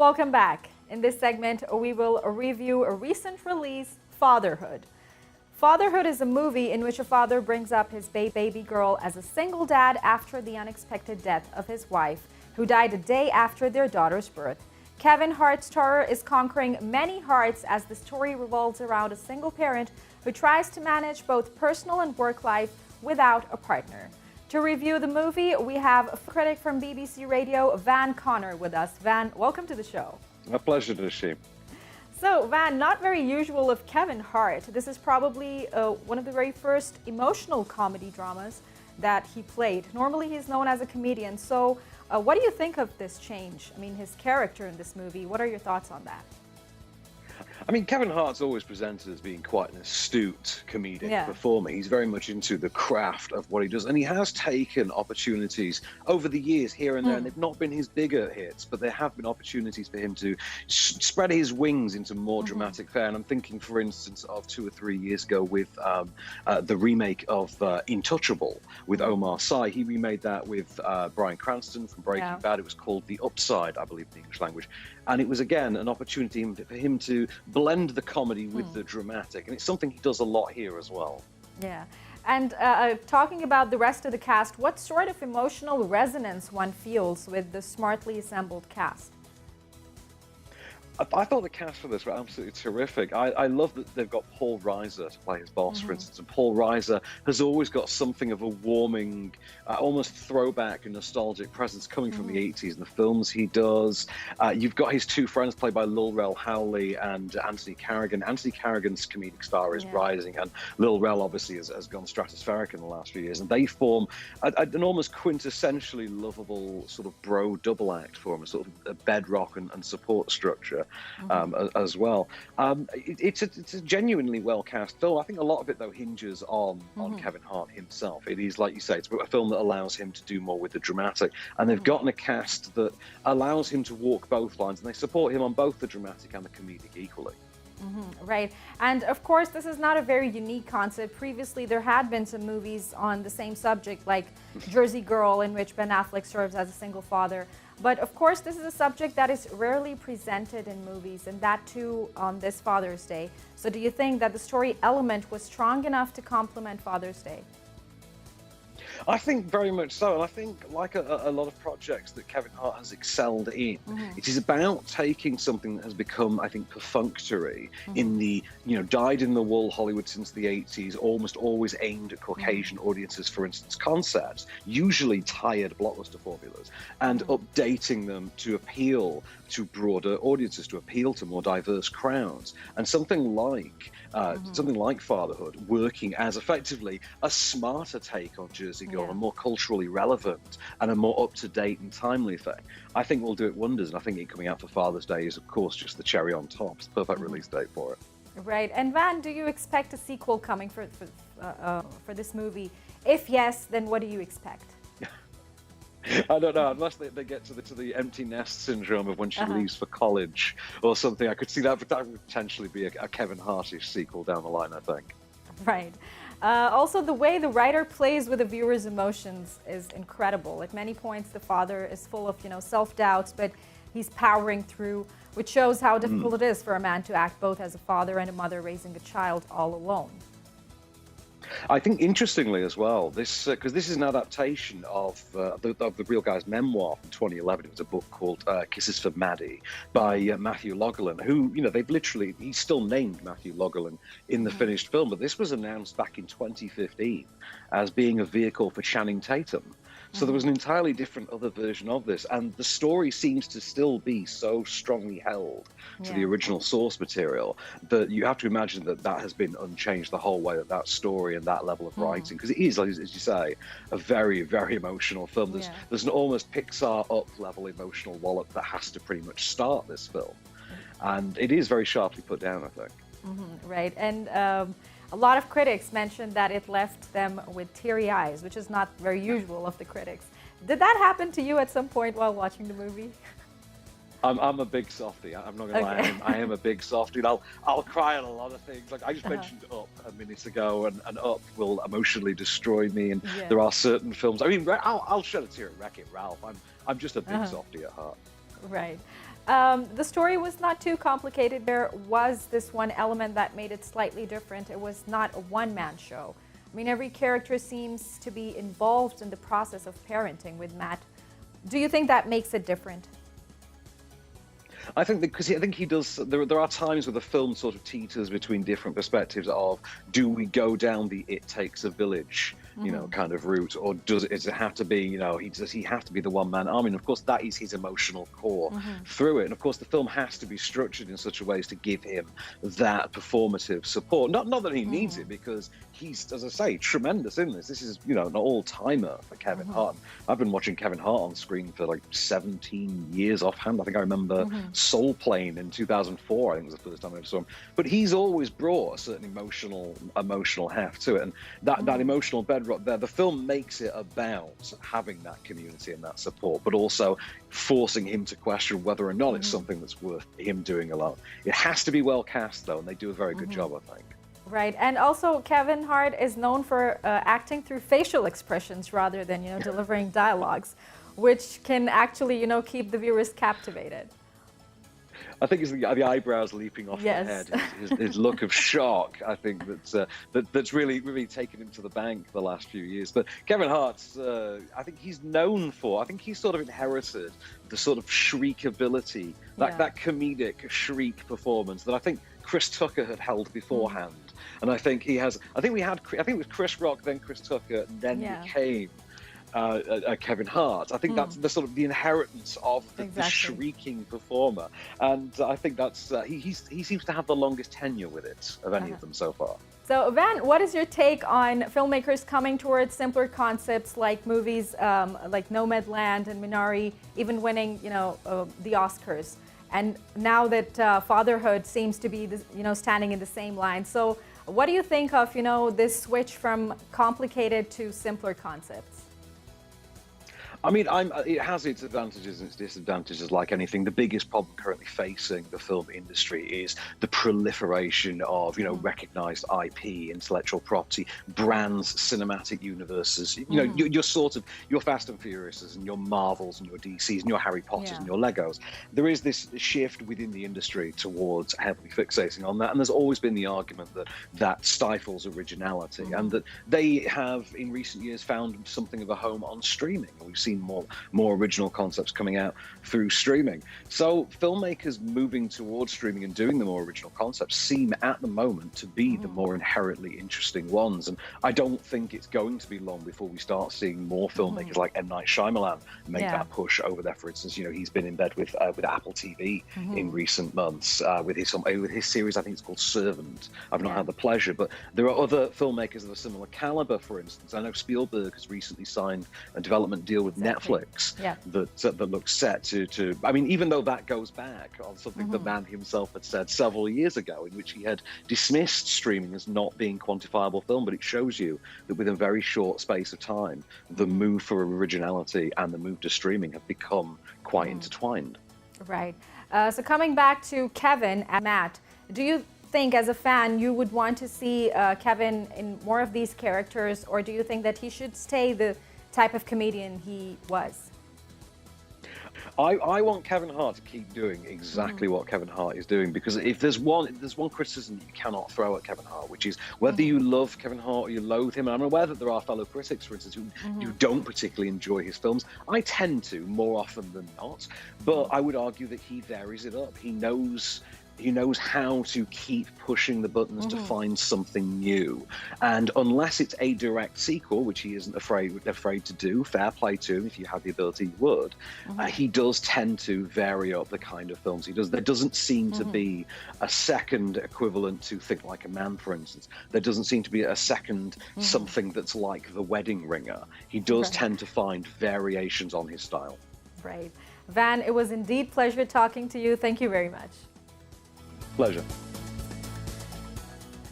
Welcome back. In this segment, we will review a recent release, Fatherhood. Fatherhood is a movie in which a father brings up his baby girl as a single dad after the unexpected death of his wife, who died a day after their daughter's birth. Kevin Hart's star is conquering many hearts as the story revolves around a single parent who tries to manage both personal and work life without a partner. To review the movie, we have a critic from BBC Radio, Van Connor, with us. Van, welcome to the show. A pleasure, Nishi. So, Van, not very usual of Kevin Hart. This is probably one of the very first emotional comedy dramas that he played. Normally, he's known as a comedian. So, what do you think of this change? I mean, his character in this movie, what are your thoughts on that? I mean, Kevin Hart's always presented as being quite an astute comedic performer. He's very much into the craft of what he does. And he has taken opportunities over the years here and there. And they've not been his bigger hits, but there have been opportunities for him to spread his wings into more dramatic fare. And I'm thinking, for instance, of 2 or 3 years ago with the remake of Intouchable with Omar Sy. He remade that with Bryan Cranston from Breaking Bad. It was called The Upside, I believe, in the English language. And it was, again, an opportunity for him to blend the comedy with the dramatic. And it's something he does a lot here as well. Yeah. And talking about the rest of the cast, what sort of emotional resonance one feels with the smartly assembled cast? I thought the cast for this were absolutely terrific. I love that they've got Paul Reiser to play his boss, for instance. And Paul Reiser has always got something of a warming, almost throwback and nostalgic presence coming from the 80s and the films he does. You've got his two friends played by Lil Rel Howley and Anthony Carrigan. Anthony Carrigan's comedic star is rising, and Lil Rel obviously has gone stratospheric in the last few years. And they form an almost quintessentially lovable sort of bro double act for him, a sort of a bedrock and support structure. As well. It's a genuinely well cast film. I think a lot of it, though, hinges on Kevin Hart himself. It is, like you say, it's a film that allows him to do more with the dramatic. And they've gotten a cast that allows him to walk both lines, and they support him on both the dramatic and the comedic equally. Right. And of course, this is not a very unique concept. Previously, there had been some movies on the same subject, like Jersey Girl, in which Ben Affleck serves as a single father. But of course, this is a subject that is rarely presented in movies, and that too on this Father's Day. So do you think that the story element was strong enough to complement Father's Day? I think very much so, and I think, like a lot of projects that Kevin Hart has excelled in, it is about taking something that has become, I think, perfunctory in the, dyed-in-the-wool Hollywood since the 80s, almost always aimed at Caucasian audiences, for instance, concepts, usually tired blockbuster formulas, and updating them to appeal to broader audiences, to appeal to more diverse crowds. And something like Fatherhood working as effectively a smarter take on Jersey Girl, a more culturally relevant and a more up-to-date and timely thing, I think will do it wonders. And I think it coming out for Father's Day is, of course, just the cherry on top. It's the perfect release date for it. Right. And Van, do you expect a sequel coming for this movie? If yes, then what do you expect? I don't know, unless they get to the empty nest syndrome of when she leaves for college or something. I could see that would potentially be a Kevin Hart-ish sequel down the line, I think. Right. Also, the way the writer plays with the viewer's emotions is incredible. At many points, the father is full of, self-doubts, but he's powering through, which shows how difficult it is for a man to act both as a father and a mother raising a child all alone. I think, interestingly as well, this because this is an adaptation of the real guy's memoir from 2011. It was a book called Kisses for Maddie by Matthew Loughlin, who, he's still named Matthew Loughlin in the finished film, but this was announced back in 2015 as being a vehicle for Channing Tatum. So there was an entirely different other version of this, and the story seems to still be so strongly held to the original source material that you have to imagine that has been unchanged the whole way, that story and that level of writing, because it is, as you say, a very, very emotional film. There's an almost Pixar-up level emotional wallop that has to pretty much start this film, and it is very sharply put down, I think. Right, and a lot of critics mentioned that it left them with teary eyes, which is not very usual of the critics. Did that happen to you at some point while watching the movie? I'm a big softie. I'm not gonna lie. I am a big softie. And I'll cry on a lot of things. Like I just mentioned Up a minute ago, and Up will emotionally destroy me. And there are certain films. I mean, I'll shed a tear at Wreck-It Ralph. I'm just a big softie at heart. Right. The story was not too complicated. There was this one element that made it slightly different. It was not a one-man show. I mean, every character seems to be involved in the process of parenting with Matt. Do you think that makes it different? I think because I think he does. There are times where the film sort of teeters between different perspectives of, do we go down the "it takes a village," kind of route, or does it have to be, does he have to be the one-man army? And of course, that is his emotional core through it. And of course, the film has to be structured in such a way as to give him that performative support. Not that he needs it, because he's, as I say, tremendous in this. This is, an all-timer for Kevin Hart. I've been watching Kevin Hart on screen for like 17 years offhand. I think I remember Soul Plane in 2004. I think was the first time I ever saw him. But he's always brought a certain emotional heft to it, and that emotional bedrock there. The film makes it about having that community and that support, but also forcing him to question whether or not it's something that's worth him doing alone. It has to be well cast, though, and they do a very good job, I think. Right, and also Kevin Hart is known for acting through facial expressions rather than, delivering dialogues, which can actually, keep the viewers captivated. I think it's the eyebrows leaping off the head, his look of shock. I think that's really taken him to the bank the last few years. But Kevin Hart's, I think he's known for. I think he's sort of inherited the sort of shriekability, that comedic shriek performance that I think Chris Tucker had held beforehand. And I think he has. I think it was Chris Rock, then Chris Tucker, and then became Kevin Hart. I think that's the sort of the inheritance of the shrieking performer, and I think that's he seems to have the longest tenure with it of any of them so far. So Van, what is your take on filmmakers coming towards simpler concepts like movies like Nomadland and Minari, even winning the Oscars? And now that Fatherhood seems to be standing in the same line, so what do you think of this switch from complicated to simpler concepts? I mean, it has its advantages and its disadvantages like anything. The biggest problem currently facing the film industry is the proliferation of, recognized IP, intellectual property, brands, cinematic universes. You're sort of your Fast and Furiouses and your Marvels and your DCs and your Harry Potters and your Legos. There is this shift within the industry towards heavily fixating on that. And there's always been the argument that stifles originality and that they have, in recent years, found something of a home on streaming. We've seen more original concepts coming out through streaming. So filmmakers moving towards streaming and doing the more original concepts seem at the moment to be the more inherently interesting ones. And I don't think it's going to be long before we start seeing more filmmakers like M. Night Shyamalan make that push over there. For instance, he's been in bed with Apple TV in recent months with his series. I think it's called Servant. I've not had the pleasure, but there are other filmmakers of a similar caliber. For instance, I know Spielberg has recently signed a development deal with Netflix that looks set to. I mean, even though that goes back on something the man himself had said several years ago, in which he had dismissed streaming as not being quantifiable film, but it shows you that within a very short space of time, the move for originality and the move to streaming have become quite intertwined. Right. So coming back to Kevin and Matt, do you think as a fan you would want to see Kevin in more of these characters, or do you think that he should stay the type of comedian he was? I want Kevin Hart to keep doing exactly what Kevin Hart is doing, because if there's one criticism that you cannot throw at Kevin Hart, which is whether you love Kevin Hart or you loathe him. And I'm aware that there are fellow critics, for instance, who don't particularly enjoy his films. I tend to, more often than not, but I would argue that he varies it up. He knows how to keep pushing the buttons to find something new. And unless it's a direct sequel, which he isn't afraid to do, fair play to him, if you had the ability, he would. He does tend to vary up the kind of films he does. There doesn't seem to be a second equivalent to Think Like a Man, for instance. There doesn't seem to be a second something that's like The Wedding Ringer. He does tend to find variations on his style. Right. Van, it was indeed a pleasure talking to you. Thank you very much. Pleasure.